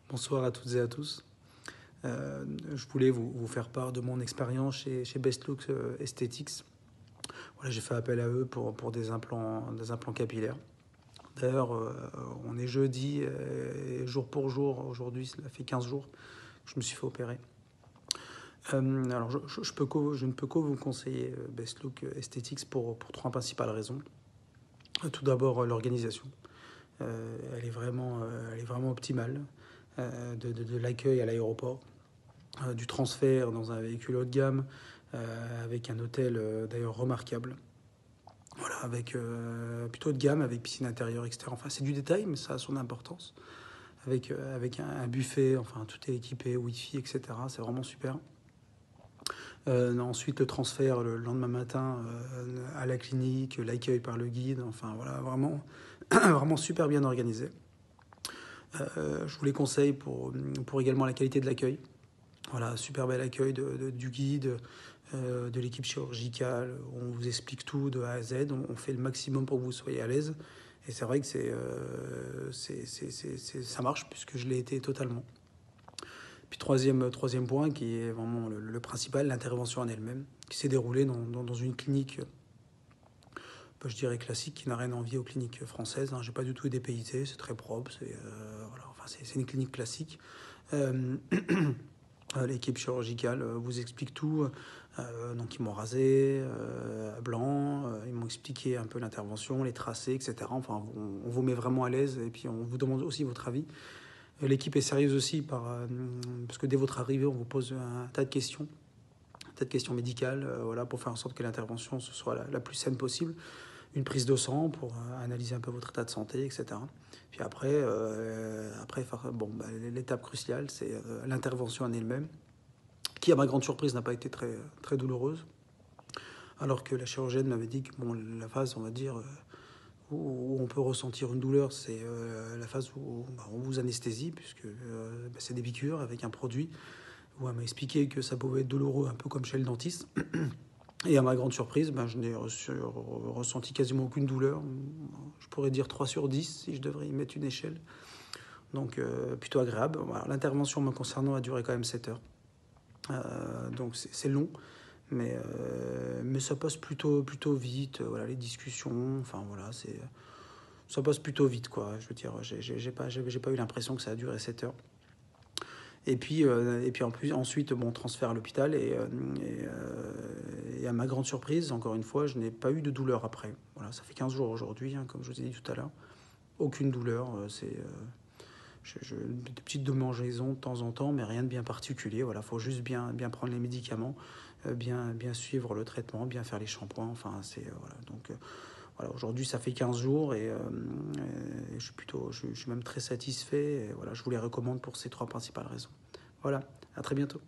Bonsoir à toutes et à tous. Je voulais vous faire part de mon expérience chez Best Look Aesthetics. Voilà, j'ai fait appel à eux pour des implants capillaires. D'ailleurs, on est jeudi, et jour pour jour, aujourd'hui, ça fait 15 jours que je me suis fait opérer. Alors, je ne peux que vous conseiller Best Look Aesthetics pour trois principales raisons. Tout d'abord, l'organisation. Elle est vraiment optimale. De l'accueil à l'aéroport, du transfert dans un véhicule haut de gamme, avec un hôtel d'ailleurs remarquable. Voilà, avec plutôt de gamme, avec piscine intérieure, etc. Enfin, c'est du détail, mais ça a son importance. Avec un buffet, enfin, tout est équipé, Wi-Fi, etc. C'est vraiment super. Ensuite, le transfert le lendemain matin à la clinique, l'accueil par le guide, enfin, voilà, vraiment, vraiment super bien organisé. Je vous les conseille pour également la qualité de l'accueil. Voilà, super bel accueil du guide, de l'équipe chirurgicale. On vous explique tout de A à Z. On fait le maximum pour que vous soyez à l'aise. Et c'est vrai que ça marche puisque je l'ai été totalement. Puis troisième point qui est vraiment le principal, l'intervention en elle-même, qui s'est déroulée dans une clinique, je dirais classique, qui n'a rien à envier aux cliniques françaises. J'ai pas du tout dépaysé, c'est très propre, c'est une clinique classique. L'équipe chirurgicale vous explique tout. Donc ils m'ont rasé blanc, ils m'ont expliqué un peu l'intervention, les tracés, etc. Enfin, on vous met vraiment à l'aise et puis on vous demande aussi votre avis. L'équipe est sérieuse aussi parce que dès votre arrivée, on vous pose un tas de questions médicales, voilà, pour faire en sorte que l'intervention ce soit la plus saine possible. Une prise de sang pour analyser un peu votre état de santé, etc. Puis après, l'étape cruciale, c'est l'intervention en elle-même, qui, à ma grande surprise, n'a pas été très douloureuse. Alors que la chirurgienne m'avait dit que la phase, on va dire, où on peut ressentir une douleur, c'est la phase où on vous anesthésie, puisque c'est des piqûres avec un produit, où elle m'a expliqué que ça pouvait être douloureux, un peu comme chez le dentiste. Et à ma grande surprise, je n'ai ressenti quasiment aucune douleur. Je pourrais dire 3 sur 10 si je devrais y mettre une échelle. Donc plutôt agréable. Voilà, l'intervention me concernant a duré quand même 7 heures. Donc c'est long, mais ça passe plutôt vite. Voilà, les discussions, enfin voilà, ça passe plutôt vite, quoi. Je veux dire, j'ai pas eu l'impression que ça a duré 7 heures. Et puis ensuite, transfert à l'hôpital et à ma grande surprise, encore une fois, je n'ai pas eu de douleur après. Voilà, ça fait 15 jours aujourd'hui, comme je vous ai dit tout à l'heure. Aucune douleur, des petites démangeaisons de temps en temps, mais rien de bien particulier. Voilà, faut juste bien prendre les médicaments, bien suivre le traitement, bien faire les shampoings. Enfin, voilà. Donc voilà, aujourd'hui, ça fait 15 jours et je suis même très satisfait. Et voilà, je vous les recommande pour ces trois principales raisons. Voilà, à très bientôt.